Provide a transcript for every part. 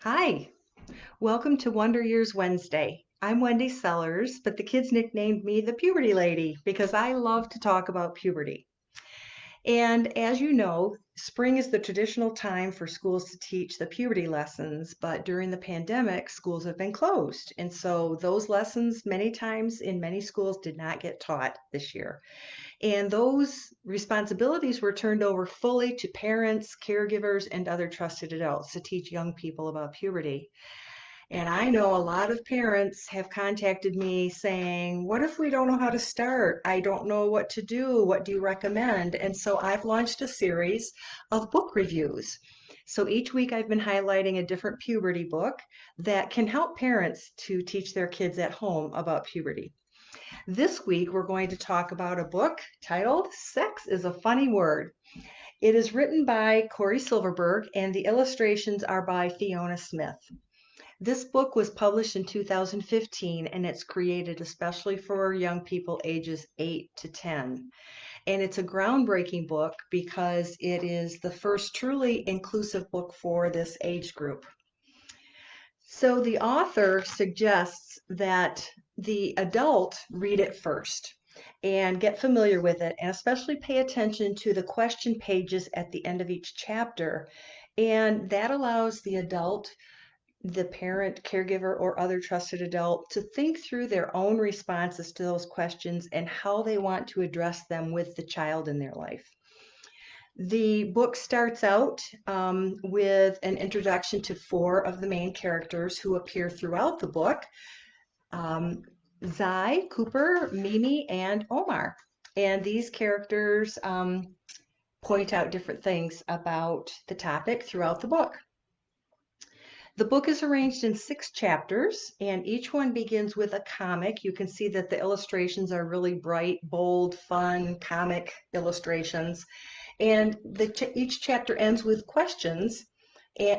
Hi, welcome to Wonder Years Wednesday. I'm Wendy Sellers, but the kids nicknamed me the Puberty Lady because I love to talk about puberty. And as you know, spring is the traditional time for schools to teach the puberty lessons, but during the pandemic, schools have been closed. And so those lessons, many times in many schools, did not get taught this year. And those responsibilities were turned over fully to parents, caregivers, and other trusted adults to teach young people about puberty. And I know a lot of parents have contacted me saying, what if we don't know how to start? I don't know what to do. What do you recommend? And so I've launched a series of book reviews. So each week I've been highlighting a different puberty book that can help parents to teach their kids at home about puberty. This week we're going to talk about a book titled Sex is a Funny Word. It is written by Cory Silverberg and the illustrations are by Fiona Smith. This book was published in 2015 and it's created especially for young people ages 8 to 10. And it's a groundbreaking book because it is the first truly inclusive book for this age group. So the author suggests that the adult read it first and get familiar with it, and especially pay attention to the question pages at the end of each chapter. And that allows the adult, the parent, caregiver, or other trusted adult to think through their own responses to those questions and how they want to address them with the child in their life. The book starts out with an introduction to four of the main characters who appear throughout the book: Zai, Cooper, Mimi, and Omar. And these characters point out different things about the topic throughout the book. The book is arranged in 6 chapters, and each one begins with a comic. You can see that the illustrations are really bright, bold, fun, comic illustrations. And each chapter ends with questions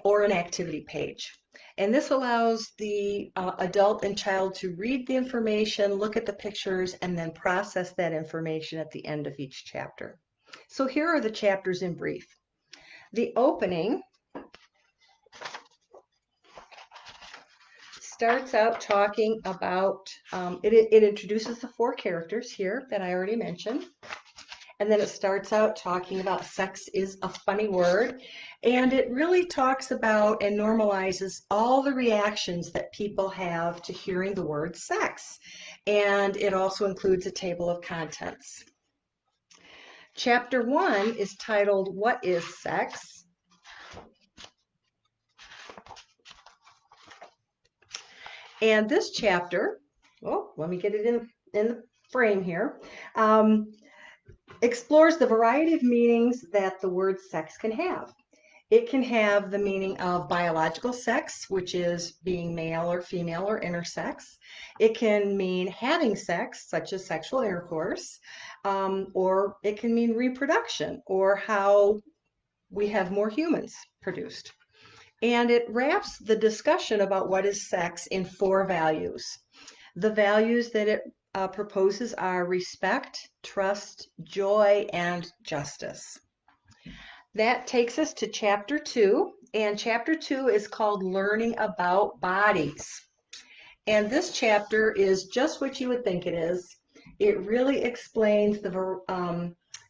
or an activity page. And this allows the adult and child to read the information, look at the pictures, and then process that information at the end of each chapter. So here are the chapters in brief. The opening starts out talking about, it introduces the four characters here that I already mentioned. And then it starts out talking about sex is a funny word. And it really talks about and normalizes all the reactions that people have to hearing the word sex. And it also includes a table of contents. Chapter 1 is titled, What is Sex? And this chapter, let me get it in the frame here, explores the variety of meanings that the word sex can have. It can have the meaning of biological sex, which is being male or female or intersex. It can mean having sex, such as sexual intercourse, or it can mean reproduction, or how we have more humans produced. And it wraps the discussion about what is sex in 4 values. The values that it proposes are respect, trust, joy, and justice. That takes us to chapter 2, and chapter 2 is called Learning About Bodies. And this chapter is just what you would think it is. It really explains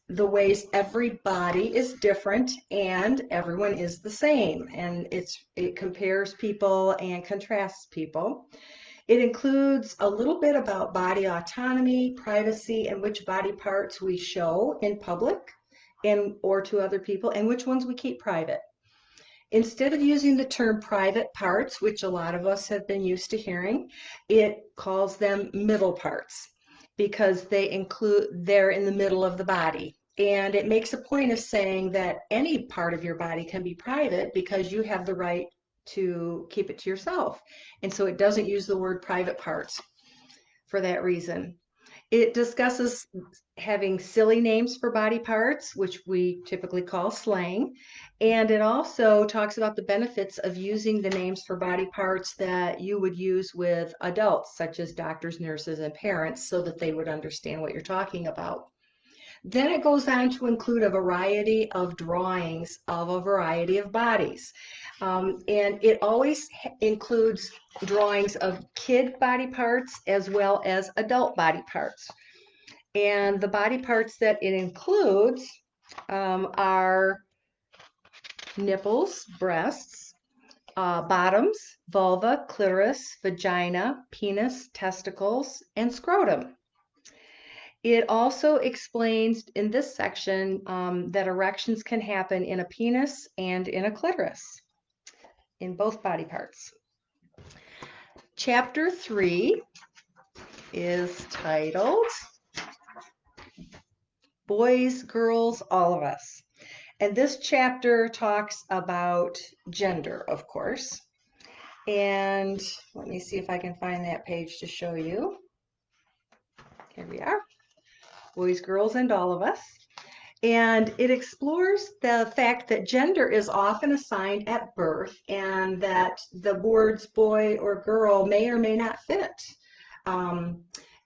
the ways every body is different and everyone is the same. And it compares people and contrasts people. It includes a little bit about body autonomy, privacy, and which body parts we show in public or to other people, and which ones we keep private. Instead of using the term private parts, which a lot of us have been used to hearing, it calls them middle parts because they're in the middle of the body. And it makes a point of saying that any part of your body can be private because you have the right to keep it to yourself. And so it doesn't use the word private parts for that reason. It discusses having silly names for body parts, which we typically call slang. And it also talks about the benefits of using the names for body parts that you would use with adults, such as doctors, nurses, and parents, so that they would understand what you're talking about. Then it goes on to include a variety of drawings of a variety of bodies. And it always includes drawings of kid body parts as well as adult body parts. And the body parts that it includes are nipples, breasts, bottoms, vulva, clitoris, vagina, penis, testicles, and scrotum. It also explains in this section that erections can happen in a penis and in a clitoris, in both body parts. Chapter 3 is titled Boys, Girls, All of Us. And this chapter talks about gender, of course. And let me see if I can find that page to show you. Here we are. Boys, Girls, and All of Us. And it explores the fact that gender is often assigned at birth and that the words boy or girl may or may not fit.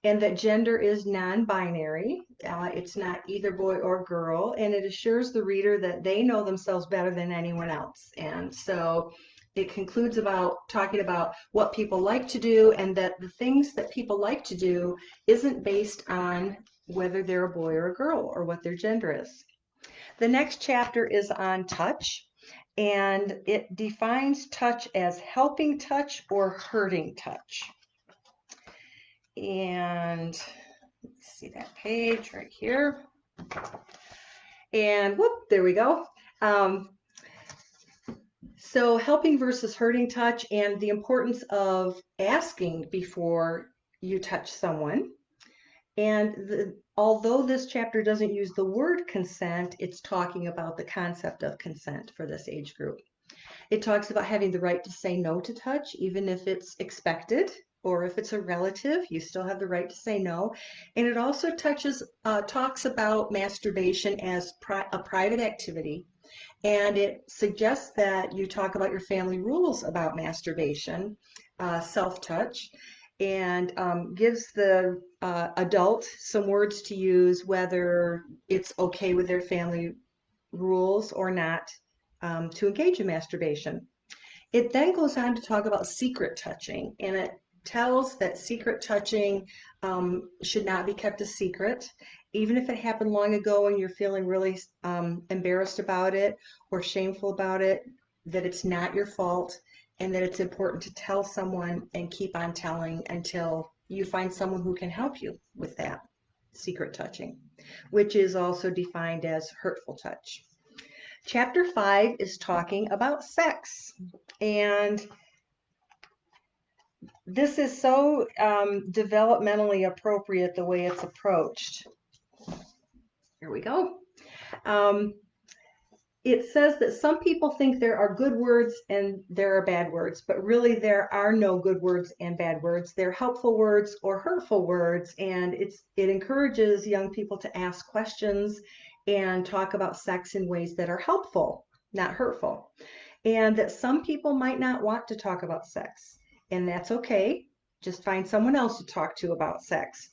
And that gender is non-binary. It's not either boy or girl, and it assures the reader that they know themselves better than anyone else. And so it concludes about talking about what people like to do, and that the things that people like to do isn't based on whether they're a boy or a girl or what their gender is. The next chapter is on touch, and it defines touch as helping touch or hurting touch. And let's see that page right here. And whoop, there we go. So helping versus hurting touch, and the importance of asking before you touch someone. And although this chapter doesn't use the word consent, it's talking about the concept of consent for this age group. It talks about having the right to say no to touch, even if it's expected, or if it's a relative, you still have the right to say no. And it also talks about masturbation as a private activity. And it suggests that you talk about your family rules about masturbation, self-touch, and gives the adult some words to use, whether it's okay with their family rules or not, to engage in masturbation. It then goes on to talk about secret touching, and it tells that secret touching should not be kept a secret, even if it happened long ago and you're feeling really embarrassed about it or shameful about it, that it's not your fault, and that it's important to tell someone and keep on telling until you find someone who can help you with that secret touching, which is also defined as hurtful touch. Chapter 5 is talking about sex, and this is so developmentally appropriate the way it's approached. Here we go. It says that some people think there are good words and there are bad words, but really there are no good words and bad words. They're helpful words or hurtful words, and it encourages young people to ask questions and talk about sex in ways that are helpful, not hurtful. And that some people might not want to talk about sex, and that's okay. Just find someone else to talk to about sex.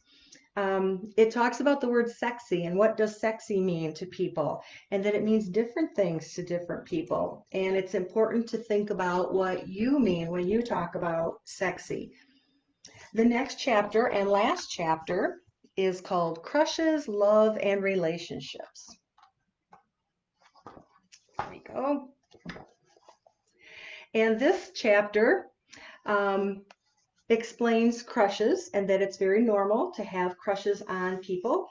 It talks about the word sexy and what does sexy mean to people, and that it means different things to different people. And it's important to think about what you mean when you talk about sexy. The next chapter and last chapter is called Crushes, Love, and Relationships. There we go. And this chapter explains crushes, and that it's very normal to have crushes on people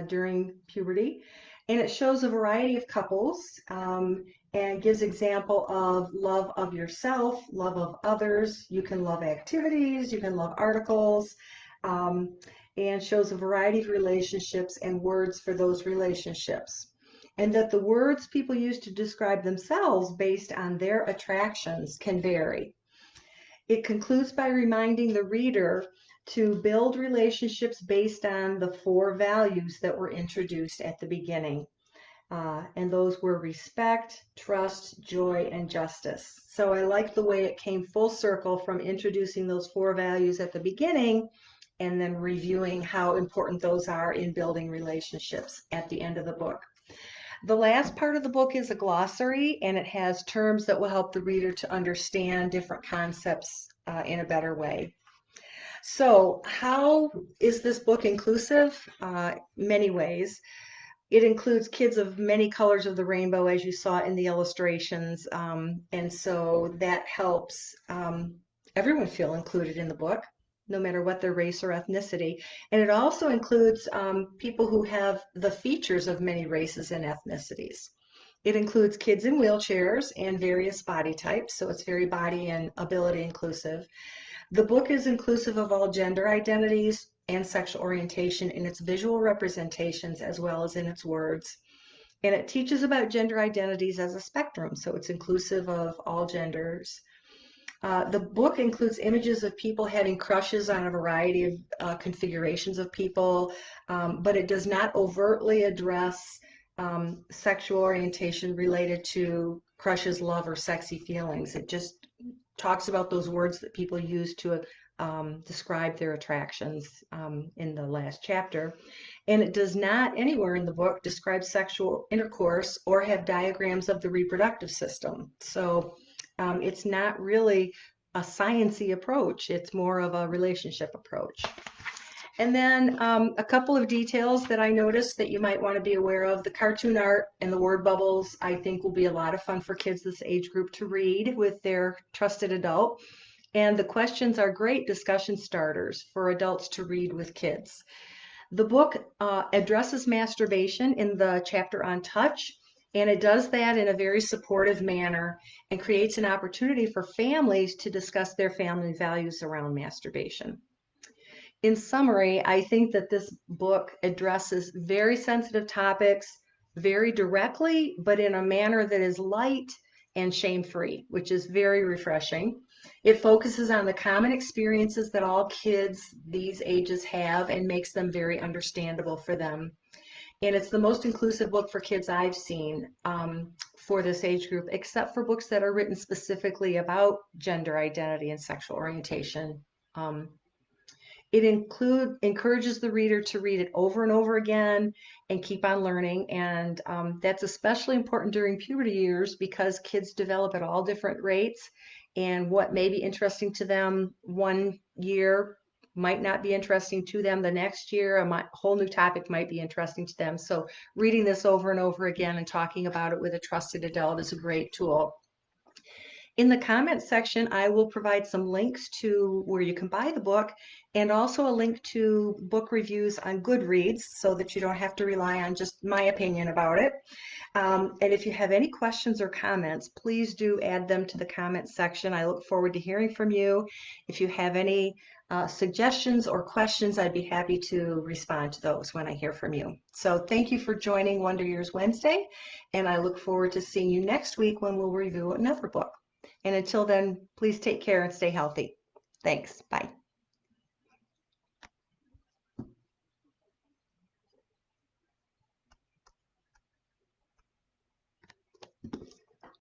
during puberty. And it shows a variety of couples and gives example of love of yourself, love of others. You can love activities, you can love articles, and shows a variety of relationships and words for those relationships. And that the words people use to describe themselves based on their attractions can vary. It concludes by reminding the reader to build relationships based on the 4 values that were introduced at the beginning. And those were respect, trust, joy, and justice. So I like the way it came full circle from introducing those 4 values at the beginning and then reviewing how important those are in building relationships at the end of the book. The last part of the book is a glossary, and it has terms that will help the reader to understand different concepts in a better way. So, how is this book inclusive? Many ways. It includes kids of many colors of the rainbow, as you saw in the illustrations, and so that helps everyone feel included in the book, no matter what their race or ethnicity. And it also includes people who have the features of many races and ethnicities. It includes kids in wheelchairs and various body types, so it's very body and ability inclusive. The book is inclusive of all gender identities and sexual orientation in its visual representations as well as in its words. And it teaches about gender identities as a spectrum, so it's inclusive of all genders. The book includes images of people having crushes on a variety of configurations of people, but it does not overtly address sexual orientation related to crushes, love, or sexy feelings. It just talks about those words that people use to describe their attractions in the last chapter. And it does not anywhere in the book describe sexual intercourse or have diagrams of the reproductive system. So it's not really a sciencey approach. It's more of a relationship approach. And then a couple of details that I noticed that you might want to be aware of. The cartoon art and the word bubbles, I think, will be a lot of fun for kids this age group to read with their trusted adult. And the questions are great discussion starters for adults to read with kids. The book addresses masturbation in the chapter on touch, and it does that in a very supportive manner and creates an opportunity for families to discuss their family values around masturbation. In summary, I think that this book addresses very sensitive topics very directly, but in a manner that is light and shame-free, which is very refreshing. It focuses on the common experiences that all kids these ages have and makes them very understandable for them. And it's the most inclusive book for kids I've seen for this age group, except for books that are written specifically about gender identity and sexual orientation. It encourages the reader to read it over and over again and keep on learning. And that's especially important during puberty years because kids develop at all different rates. And what may be interesting to them one year might not be interesting to them the next year. A whole new topic might be interesting to them. So reading this over and over again and talking about it with a trusted adult is a great tool. In the comments section, I will provide some links to where you can buy the book and also a link to book reviews on Goodreads so that you don't have to rely on just my opinion about it. And if you have any questions or comments, please do add them to the comments section. I look forward to hearing from you. If you have any suggestions or questions, I'd be happy to respond to those when I hear from you. So thank you for joining Wonder Years Wednesday, and I look forward to seeing you next week when we'll review another book. And until then, please take care and stay healthy. Thanks. Bye.